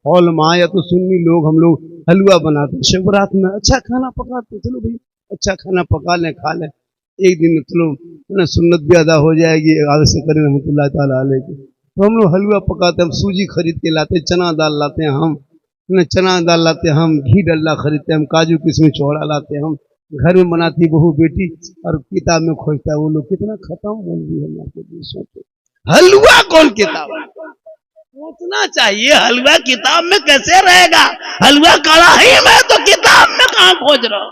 Hall में या तो सुन्नी लोग हम लोग हलवा बनाते हैं शिवरात में, अच्छा खाना पकाते, चलो भाई अच्छा खाना पका लें खा लें, एक दिन चलो सुन्नत भी अदा हो जाएगी आगे करें रहमतुल्लाह ताला अलैह की। तो हम लोग हलवा पकाते हैं, हम सूजी खरीद के लाते हैं, चना दाल लाते हैं हम, चना दाल लाते हैं हम, घी डल्ला खरीदते हैं हम, काजू किशमिश चौड़ा लाते हैं हम, घर में बनाती बहू बेटी और किताब में खोजता है वो लोग, कितना खत्म बोल रही है। सोचो हलवा कौन किताब सोचना चाहिए, हलवा किताब में कैसे रहेगा, हलवा कढ़ाई में, तो किताब में कहां खोज रहा हो।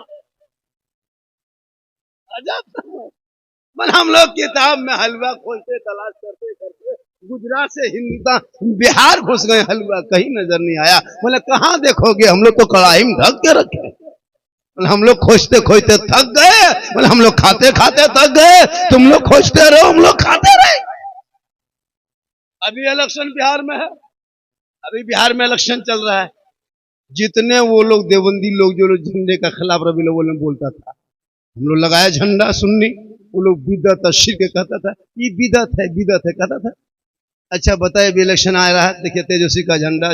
अजब हम लोग किताब में हलवा खोजते तलाश करते करते गुजरात से हिंदुस्तान बिहार घुस गए, हलवा कहीं नजर नहीं आया। बोले कहाँ देखोगे, हम लोग तो कढ़ाई में ढक के रखे, हम लोग खोजते खोजते थक गए, बोले हम लोग खाते खाते थक गए, तुम लोग खोजते रहो हम लोग खाते रहे। अभी इलेक्शन बिहार में है, अभी बिहार में इलेक्शन चल रहा है, जितने वो लोग देवबंदी लोग जो लोग झंडे का खिलाफ रवि लोगों ने बोलता था, हम लोग लगाया झंडा सुन्नी, वो लोग बिदअत और शिर्क कहता था, ये बिदअत है कहता था। अच्छा बताए भी इलेक्शन आ रहा है, देखिए तेजस्वी का झंडा,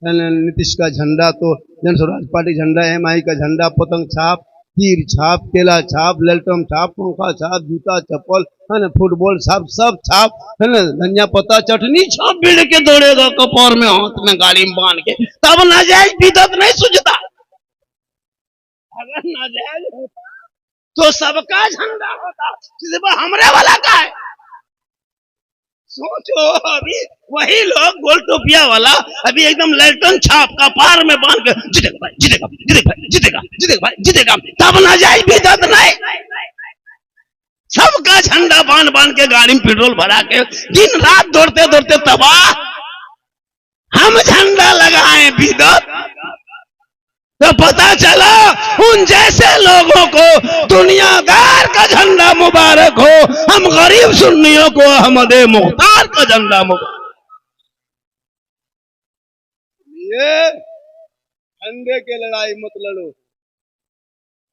नीतीश का झंडा, तो जन स्वराज पार्टी झंडा, MI का झंडा, पतंग छाप, तीर छाप, केला छाप, ललटम छाप, पंखा छाप, जूता चप्पल है ना, फुटबॉल छाप, सब छाप है ना, धनिया पत्ता चटनी छाप भिड़ के दौड़ेगा कपार में हाथ में गाड़ी में बांध के, तब नाजायज बिदअत नहीं सूझता। अगर नाजायज होता तो सबका झंडा होता, सिर्फ हमरे वाला का है। सोचो अभी वही लोग गोल टोपिया वाला अभी एकदम ललटन छाप का पार में बांध के जीतेगा भाई, जीतेगा जीतेगा जीतेगा जीतेगा भाई जीतेगा, तब ना जाए बिदअत नहीं। सबका झंडा बांध बांध के गाड़ी में पेट्रोल भरा के दिन रात दौड़ते दौड़ते तबाह, हम झंडा लगाए बिदअत। तो पता चला उन जैसे लोगों को दुनियादार का झंडा मुबारक हो, हम गरीब सुन्नियों को अहमद मुख्तार का झंडा मुबारक। ये झंडे के लड़ाई मत लड़ो,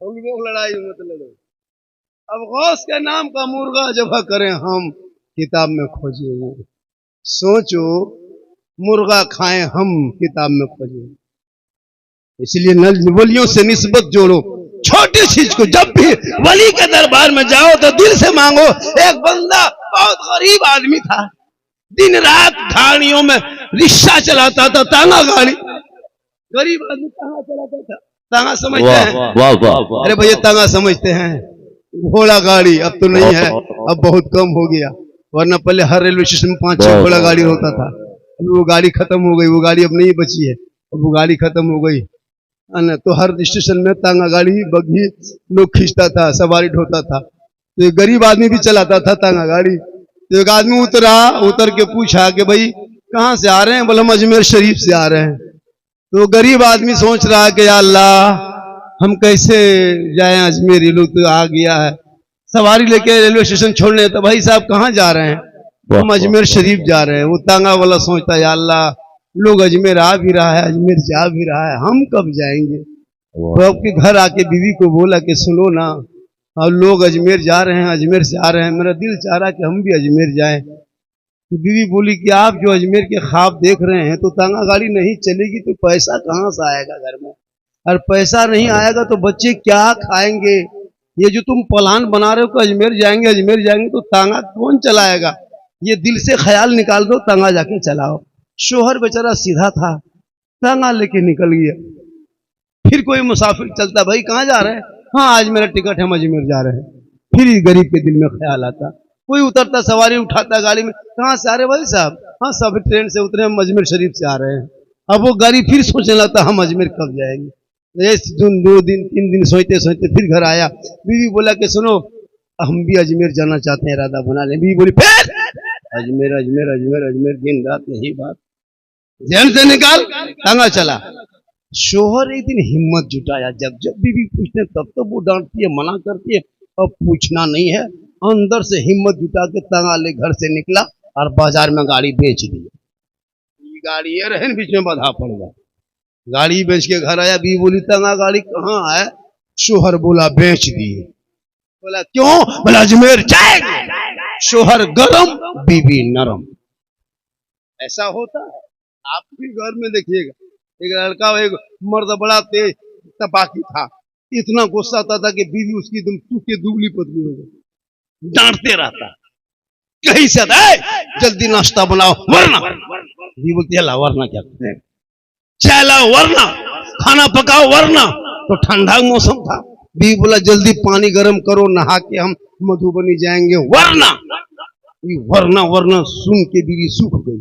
हम लोग लड़ाई मत लड़ो। अब गौस के नाम का मुर्गा जब करें हम किताब में खोजेंगे, सोचो मुर्गा खाएं हम किताब में खोजेंगे। इसलिए वलियों से निस्बत जोड़ो, छोटी चीज को जब भी वली के दरबार में जाओ तो दिल से मांगो। एक बंदा बहुत गरीब आदमी था, दिन रात गाड़ियों में रिक्शा चलाता था, तांगा गाड़ी, गरीब आदमी तांगा चलाता था, तांगा समझते हैं, अरे भैया तांगा समझते हैं, घोड़ा गाड़ी अब तो नहीं है, अब बहुत कम हो गया, वरना पहले हर रेलवे स्टेशन में 5-6 घोड़ा गाड़ी होता था, वो गाड़ी खत्म हो गई, वो गाड़ी अब नहीं बची है, अब वो गाड़ी खत्म हो गई। तो हर स्टेशन में तांगा गाड़ी बग्घी लोग खींचता था, सवारी ढोता था, तो एक गरीब आदमी भी चलाता था तांगा गाड़ी। तो एक आदमी उतर के पूछा कि भाई कहाँ से आ रहे हैं, बोले हम अजमेर शरीफ से आ रहे हैं। तो गरीब आदमी सोच रहा है कि या अल्लाह हम कैसे जाएं अजमेर, ये लोग तो आ गया है, सवारी लेके रेलवे स्टेशन छोड़ने, तो भाई साहब कहाँ जा रहे हैं, हम अजमेर शरीफ जा रहे हैं। वो तांगा वाला सोचता है या अल्लाह लोग अजमेर आ भी रहा है, अजमेर जा भी रहा है, हम कब जाएंगे। तो आपके घर आके बीवी को बोला कि सुनो ना, अब लोग अजमेर जा रहे हैं, अजमेर से आ रहे हैं, मेरा दिल चाह रहा कि हम भी अजमेर जाएं। तो बीवी बोली कि आप जो अजमेर के ख्वाब देख रहे हैं, तो तांगा गाड़ी नहीं चलेगी तो पैसा कहाँ से आएगा घर में, और पैसा नहीं आएगा तो बच्चे क्या खाएंगे। ये जो तुम प्लान बना रहे हो कि अजमेर जाएंगे, तो तांगा कौन चलाएगा, ये दिल से ख्याल निकाल दो, तांगा जाके चलाओ। शोहर बेचारा सीधा था, तांगा लेके निकल गया। फिर कोई मुसाफिर चलता, भाई कहाँ जा रहे हैं, हाँ आज मेरा टिकट है, हम अजमेर जा रहे हैं। फिर गरीब के दिल में ख्याल आता, कोई उतरता, सवारी उठाता गाड़ी में, कहाँ से आ रहे भाई साहब, हाँ सब ट्रेन से उतरे, हम अजमेर शरीफ से आ रहे हैं। अब वो गाड़ी फिर सोचने लगता हम अजमेर कब जाएंगे। 2 दिन 3 दिन सोचते सोचते फिर घर आया, बीवी बोला कि सुनो हम भी अजमेर जाना चाहते हैं, इरादा बना लें। बीवी बोली फिर अजमेर अजमेर अजमेर अजमेर, दिन रात यही बात, ध्यान से निकाल, तांगा चला। शोहर एक दिन हिम्मत जुटाया, जब बीवी पूछते तब तो वो डांटती है, मना करती है, अब पूछना नहीं है, अंदर से हिम्मत जुटा के तांगा ले घर से निकला और बाजार में गाड़ी बेच दी। गाड़ी ये रहे बीच में बाधा पड़ गया, गाड़ी बेच के घर आया, बीवी बोली तांगा गाड़ी कहाँ है, शोहर बोला बेच दी। बोला क्यों, बोला अजमेर जाएंगे। शोहर गरम बीवी नरम, ऐसा होता है। आप भी घर में देखिएगा, एक लड़का, एक मर्द बड़ा तेज तपाकी था, इतना गुस्सा आता था कि बीवी उसकी एकदम टूटे दुबली पतली हो गई, डांटते रहता, कहीं से जल्दी नाश्ता बनाओ वरना, बीवी बोलती है वरना क्या करते हैं, चाय लाओ वरना, खाना पकाओ वरना। तो ठंडा मौसम था, बीवी बोला जल्दी पानी गर्म करो, नहा के हम मधुबनी जाएंगे वरना। वरना वरना सुन के बीवी सूख गई।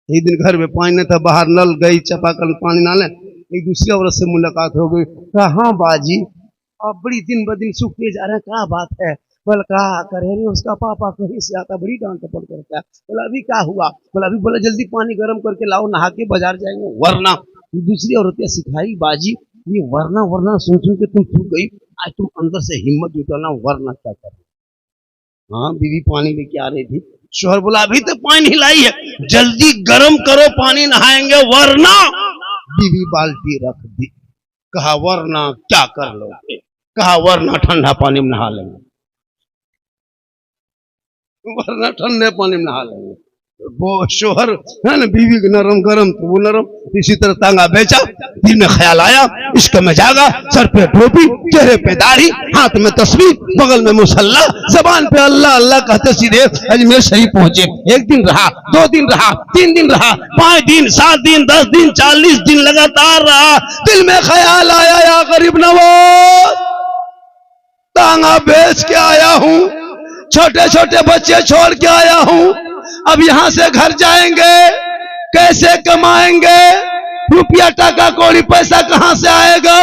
एक दिन घर में पानी नहीं था, बाहर नल गई, चापाकल पानी ना ले, एक दूसरी औरत से मुलाकात हो गई। कहा हाँ बाजी, अब बड़ी दिन ब दिन सूखते जा रहे हैं, क्या बात है? बोला कहा करे रे, उसका पापा कहीं से आता, बड़ी डांट टपट करता है। बोला अभी क्या हुआ? बोला अभी, बोला जल्दी पानी गर्म करके लाओ, नहा के बाजार जाएंगे वरना। दूसरी औरतें सिखाई बाजी, ये वरना वरना सुन सुन के तुम सूख गई, आज तुम अंदर से हिम्मत जुटाना, वरना क्या कर। हाँ बीवी पानी लेके आ रही थी, शोहर बोला अभी तो पानी लाई है, जल्दी गर्म करो पानी, नहाएंगे वरना। बीवी बाल्टी रख दी, कहा वरना क्या कर लोगे? कहा वरना ठंडा पानी में नहा लेंगे, वरना ठंडे पानी में नहा लेंगे। वो शोहर है ना, बीवी के नरम गरम तो वो नरम, इसी तरह तांगा बेचा। दिल में ख्याल आया, इश्क में जागा, सर पे टोपी, चेहरे पे दाढ़ी, हाथ में तस्वीर, बगल में मुसल्ला, जबान पे अल्लाह अल्लाह कहते सीधे अजमेर शरीफ पहुंचे। एक दिन रहा, 2 दिन रहा, 3 दिन रहा, 5 दिन, 7 दिन, 10 दिन, 40 दिन लगातार रहा। दिल में ख्याल आया, या गरीब नवाज, तांगा बेच के आया हूं, छोटे छोटे बच्चे छोड़ के आया हूं, अब यहां से घर जाएंगे, कैसे कमाएंगे? रुपया टाका कौड़ी पैसा कहां से आएगा?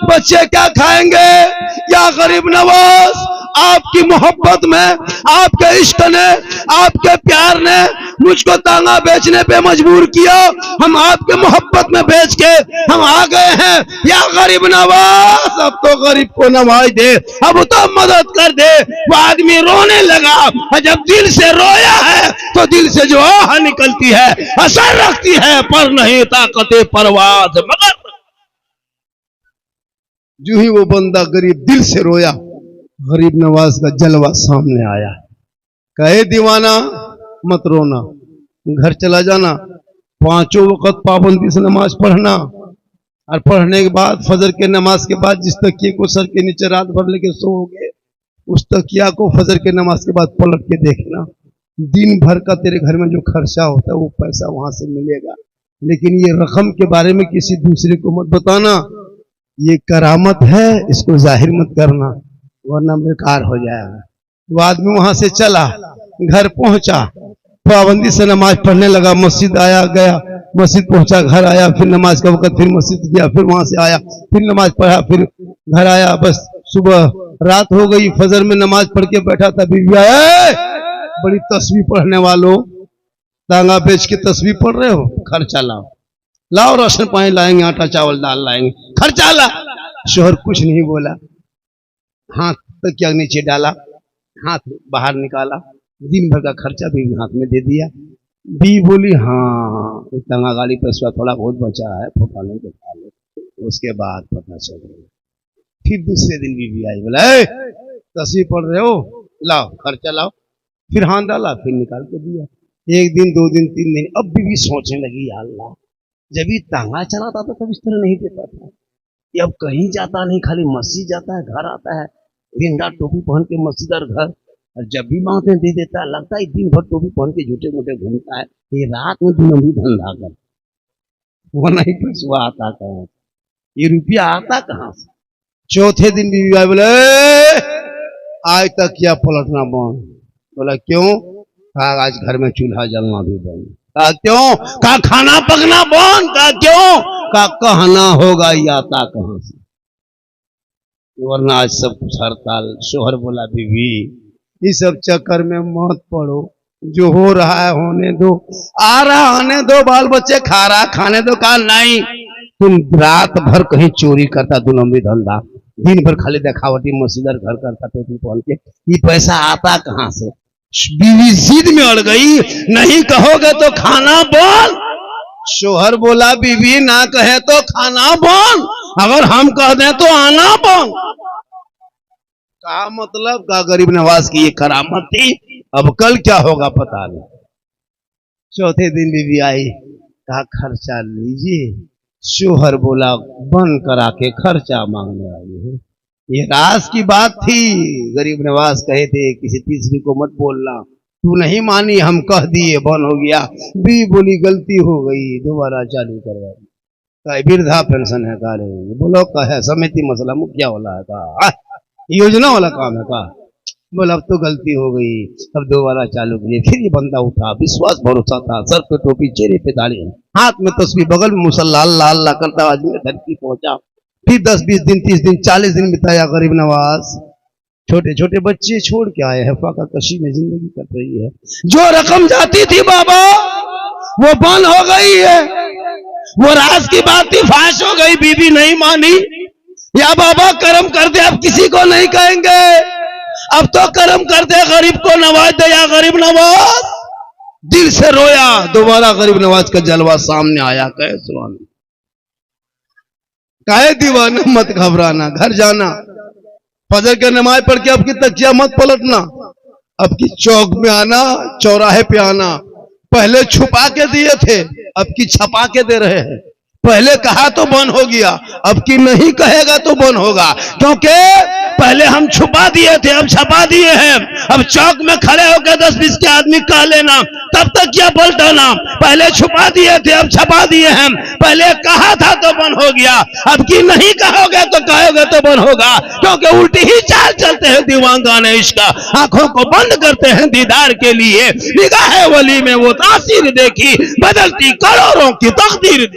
बच्चे क्या खाएंगे? या गरीब नवाज, आपकी मोहब्बत में, आपके इश्क ने, आपके प्यार ने मुझको तांगा बेचने पे मजबूर किया। हम आपके मोहब्बत में बेच के हम आ गए हैं। या गरीब नवाज, अब तो गरीब को नवाज दे, अब तो मदद कर दे। वो आदमी रोने लगा, और जब दिल से रोया है तो दिल से जो आह निकलती है असर रखती है, पर नहीं ताकते परवाज़ मगर। जो ही वो बंदा गरीब दिल से रोया, गरीब नवाज का जलवा सामने आया। कहे दीवाना मत रोना, घर चला जाना, 5 वक्त पाबंदी से नमाज पढ़ना, और पढ़ने के बाद फजर के नमाज के बाद जिस तकिए को सर के नीचे रात भर लेके सोओगे, उस तकिया को फजर के नमाज के बाद पलट के देखना। दिन भर का तेरे घर में जो खर्चा होता है वो पैसा वहां से मिलेगा, लेकिन ये रकम के बारे में किसी दूसरे को मत बताना, ये करामत है, इसको जाहिर मत करना वरना बेकार हो जाएगा। वो आदमी वहां से चला, घर पहुंचा, पाबंदी से नमाज पढ़ने लगा, मस्जिद आया गया, मस्जिद पहुंचा, घर आया, फिर नमाज का वक्त, फिर मस्जिद गया, फिर वहां से आया, फिर नमाज पढ़ा, फिर घर आया। बस सुबह रात हो गई, फजर में नमाज पढ़ के बैठा था, बीवी आया, बड़ी तस्वीर पढ़ने वालों, तांगा बेच के तस्वीर पढ़ रहे हो, खर्चा लाओ, लाओ राशन पानी लाएंगे, आटा चावल दाल लाएंगे, खर्चा ला। शोहर कुछ नहीं बोला, हाथ तक क्या नीचे डाला, हाथ बाहर निकाला, दिन भर का खर्चा भी हाथ में दे दिया। बी बोली हाँ तंगा गाड़ी पैसा थोड़ा बहुत बचा है, फोटा नहीं तो खा लो, उसके बाद पता चल गया। फिर दूसरे दिन बीवी आई, बोला तस्वीर पढ़ रहे हो, लाओ खर्चा लाओ, फिर हाथ डाला, फिर निकाल के दिया। 1 दिन 2 दिन 3 दिन, अब बीवी सोचने लगी, या अल्लाह, जब ये तांगा चलाता था तब इस तरह नहीं देता था, ये अब कहीं जाता नहीं, खाली मस्जिद जाता है, घर आता है, दिन रात टोपी पहन के मस्जिद और घर, और जब भी मांगते दे देता है, लगता है दिन भर टोपी पहन के झूठे मूठे घूमता है, ये रात में दिन भी धंधा कर, वो नहीं पैसा आता कहाँ, ये रुपया आता कहाँ से? चौथे दिन बीवी आई, बोले आज तक क्या पलटना बंद? बोला क्यों? कहा आज घर में चूल्हा जलना भी बंद। कहा क्यों? कहा खाना पकना बंद। कहा क्यों? कहा कहना होगा ये आता कहां से, वरना आज सब कुछ हड़ताल। शोहर बोला बीवी इस सब चक्कर में मत पड़ो, जो हो रहा है होने दो, आ रहा आने दो, बाल बच्चे खा रहा खाने दो। कहा नहीं, तुम रात भर कहीं चोरी करता, 2 नंबरी धंधा, दिन भर खाली दिखावटी मस्जिद घर करता टोपी पहन के, ये पैसा आता कहां से? बीवी जिद में अड़ गई, नहीं कहोगे तो खाना बंद। शोहर बोला बीवी ना कहे तो खाना बंद, अगर हम कह दें तो आना बंद। कहा मतलब? का गरीब नवाज की ये करामत थी, अब कल क्या होगा पता नहीं। चौथे दिन बीवी आई, कहा खर्चा लीजिए। शोहर बोला बन करा के खर्चा मांगने वाली है। ये राज की बात थी। गरीब नवाज कहे थे किसी तीसरी को मत बोलना, तू नहीं मानी, हम कह दिए, बन हो गया। बी बोली गलती हो गई, दोबारा चालू करवाई। वृद्धा पेंशन है का रहे, बोलो कहे समिति मसला मुखिया वाला है का, योजना वाला काम है का। बोला अब तो गलती हो गई, अब दोबारा चालू किए। फिर ये बंदा उठा, विश्वास भरोसा था, सर पे टोपी, चेहरे पे दाढ़ी, हाथ में तस्वीर, बगल में मुसल्ला, अल्लाह अल्लाह करता आदमी धरती पहुंचा। फिर 10-20 दिन, 30 दिन, 40 दिन बिताया गरीब नवाज। छोटे छोटे बच्चे छोड़ के आए हैं, फाका कशी में जिंदगी कट रही है। जो रकम जाती थी बाबा वो बंद हो गई है। वो राज की बात थी, फाश हो गई, बीबी नहीं मानी। या बाबा कर्म कर दे, अब किसी को नहीं कहेंगे, अब तो कर्म कर दे, गरीब को नवाज दे। या गरीब नवाज दिल से रोया। दोबारा गरीब नवाज का जलवा सामने आया। कहे सुभान, काहे दीवाना मत घबराना, घर जाना, फजर के नमाज पढ़ के अब की तकिया मत पलटना, अब की चौक में आना, चौराहे पे आना। पहले छुपा के दिए थे, अब की छपा के दे रहे हैं। पहले कहा तो बंद हो गया, अब की नहीं कहेगा तो बंद होगा, क्योंकि पहले हम छुपा दिए थे, अब छपा दिए हैं। अब चौक में खड़े होकर 10-20 के आदमी कह लेना, तब तक क्या पलटाना। पहले छुपा दिए थे, अब छपा दिए हैं। पहले कहा था तो बंद हो गया, अब की नहीं कहोगे तो कहोगे तो बंद होगा, क्योंकि उल्टी ही चाल चलते हैं दीवानगाने इश्क। आंखों को बंद करते हैं दीदार के लिए, निगाह वली में वो तासीर देखी, बदलती करोड़ों की तकदीर।